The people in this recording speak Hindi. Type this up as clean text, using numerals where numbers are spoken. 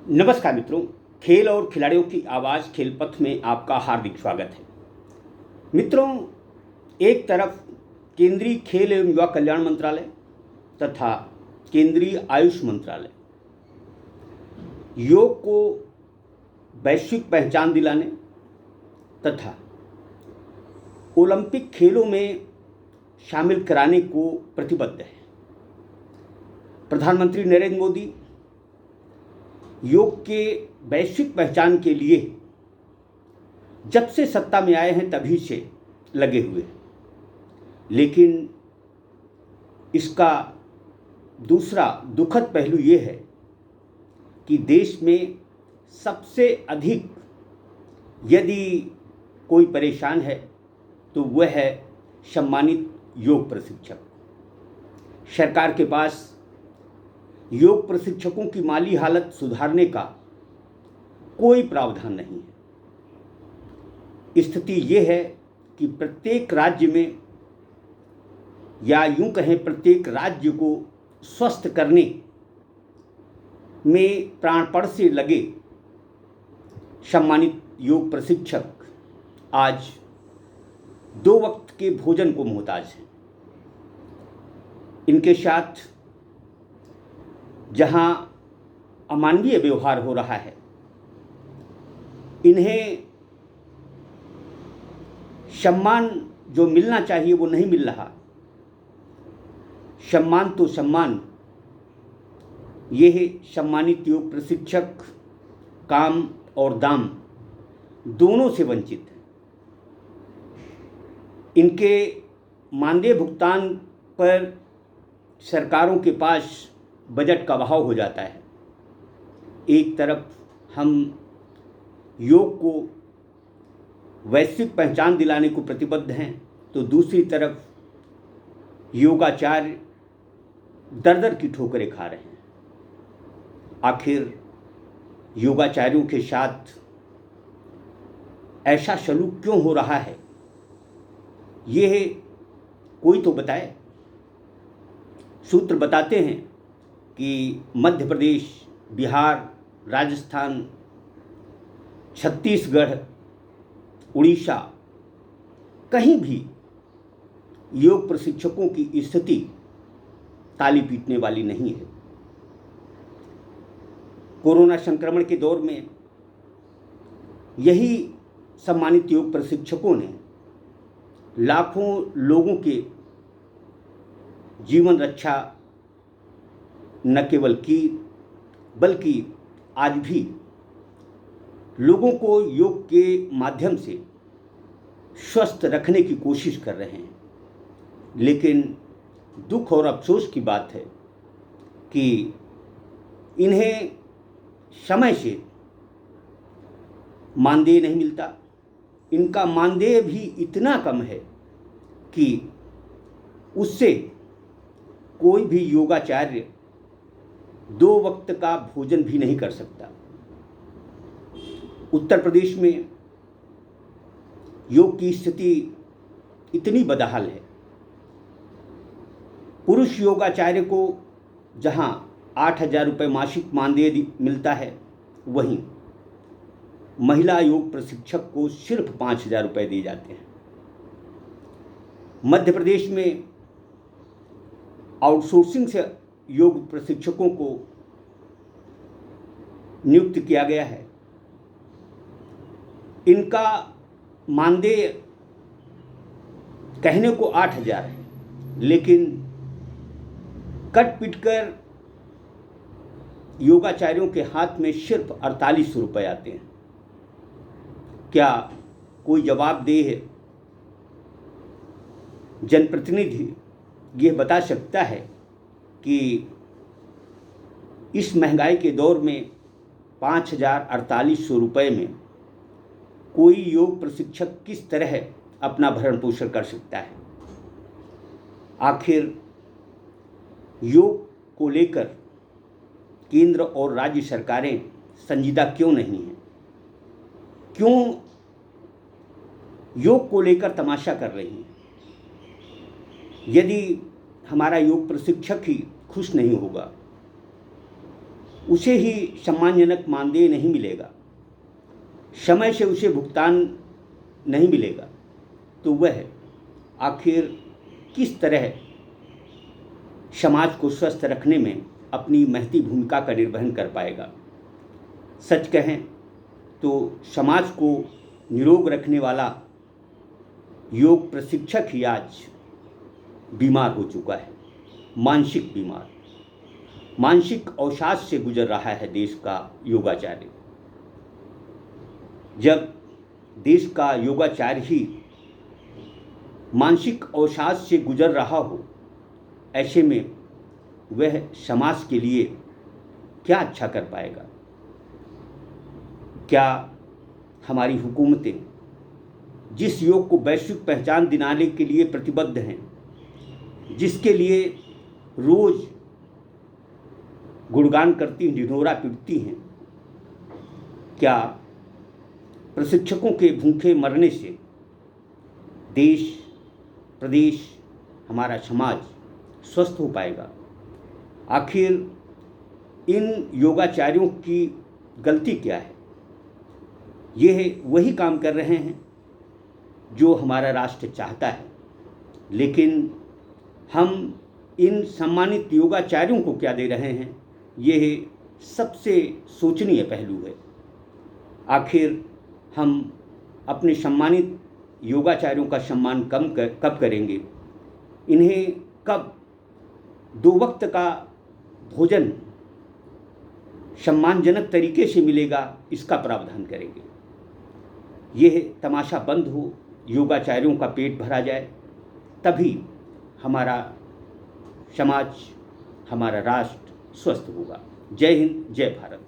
नमस्कार मित्रों, खेल और खिलाड़ियों की आवाज़ खेल पथ में आपका हार्दिक स्वागत है। मित्रों, एक तरफ केंद्रीय खेल एवं युवा कल्याण मंत्रालय तथा केंद्रीय आयुष मंत्रालय योग को वैश्विक पहचान दिलाने तथा ओलंपिक खेलों में शामिल कराने को प्रतिबद्ध है। प्रधानमंत्री नरेंद्र मोदी योग के वैश्विक पहचान के लिए जब से सत्ता में आए हैं तभी से लगे हुए हैं, लेकिन इसका दूसरा दुखद पहलू ये है कि देश में सबसे अधिक यदि कोई परेशान है तो वह है सम्मानित योग प्रशिक्षक। सरकार के पास योग प्रशिक्षकों की माली हालत सुधारने का कोई प्रावधान नहीं है। स्थिति ये है कि प्रत्येक राज्य में, या यूं कहें प्रत्येक राज्य को स्वस्थ करने में प्राणपण से लगे सम्मानित योग प्रशिक्षक आज 2 वक्त के भोजन को मोहताज हैं। इनके साथ जहां अमानवीय व्यवहार हो रहा है, इन्हें सम्मान जो मिलना चाहिए वो नहीं मिल रहा। सम्मान तो सम्मान, ये सम्मानित योग प्रशिक्षक काम और दाम दोनों से वंचित हैं। इनके मानदेय भुगतान पर सरकारों के पास बजट का अभाव हो जाता है। एक तरफ हम योग को वैश्विक पहचान दिलाने को प्रतिबद्ध हैं, तो दूसरी तरफ योगाचार्य दर की ठोकरें खा रहे हैं। आखिर योगाचार्यों के साथ ऐसा सलूक क्यों हो रहा है, ये कोई तो बताए। सूत्र बताते हैं कि मध्य प्रदेश, बिहार, राजस्थान, छत्तीसगढ़, उड़ीसा, कहीं भी योग प्रशिक्षकों की स्थिति ताली पीटने वाली नहीं है। कोरोना संक्रमण के दौर में यही सम्मानित योग प्रशिक्षकों ने लाखों लोगों के जीवन रक्षा न केवल की, बल्कि आज भी लोगों को योग के माध्यम से स्वस्थ रखने की कोशिश कर रहे हैं। लेकिन दुख और अफसोस की बात है कि इन्हें समय से मानदेय नहीं मिलता। इनका मानदेय भी इतना कम है कि उससे कोई भी योगाचार्य 2 वक्त का भोजन भी नहीं कर सकता। उत्तर प्रदेश में योग की स्थिति इतनी बदहाल है। पुरुष योगाचार्य को जहां 8,000 रुपये मासिक मानदेय मिलता है, वहीं महिला योग प्रशिक्षक को सिर्फ 5,000 रुपये दिए जाते हैं। मध्य प्रदेश में आउटसोर्सिंग से योग प्रशिक्षकों को नियुक्त किया गया है। इनका मानदेय कहने को 8,000 है, लेकिन कट पिट कर योगाचार्यों के हाथ में सिर्फ 48 रुपये आते हैं। क्या कोई जवाबदेह जनप्रतिनिधि ये बता सकता है कि इस महंगाई के दौर में 5,048 रुपये में कोई योग प्रशिक्षक किस तरह अपना भरण पोषण कर सकता है? आखिर योग को लेकर केंद्र और राज्य सरकारें संजीदा क्यों नहीं हैं? क्यों योग को लेकर तमाशा कर रही हैं? यदि हमारा योग प्रशिक्षक ही खुश नहीं होगा उसे ही सम्मानजनक मानदेय नहीं मिलेगा, समय से उसे भुगतान नहीं मिलेगा, तो वह आखिर किस तरह समाज को स्वस्थ रखने में अपनी महती भूमिका का निर्वहन कर पाएगा। सच कहें तो समाज को निरोग रखने वाला योग प्रशिक्षक ही आज बीमार हो चुका है, मानसिक बीमार, मानसिक अवसाद से गुजर रहा है देश का योगाचार्य। जब देश का योगाचार्य ही मानसिक अवसाद से गुजर रहा हो, ऐसे में वह समाज के लिए क्या अच्छा कर पाएगा। क्या हमारी हुकूमतें जिस योग को वैश्विक पहचान दिलाने के लिए प्रतिबद्ध हैं, जिसके लिए रोज गुणगान करती, ढिढोरा पीटती हैं, क्या प्रशिक्षकों के भूखे मरने से देश, प्रदेश, हमारा समाज स्वस्थ हो पाएगा? आखिर इन योगाचार्यों की गलती क्या है? ये वही काम कर रहे हैं जो हमारा राष्ट्र चाहता है, लेकिन हम इन सम्मानित योगाचार्यों को क्या दे रहे हैं, यह सबसे सोचनीय पहलू है। आखिर हम अपने सम्मानित योगाचार्यों का सम्मान कब करेंगे? इन्हें कब 2 वक्त का भोजन सम्मानजनक तरीके से मिलेगा, इसका प्रावधान करेंगे। यह तमाशा बंद हो, योगाचार्यों का पेट भरा जाए, तभी हमारा समाज, हमारा राष्ट्र स्वस्थ होगा। जय हिंद, जय भारत।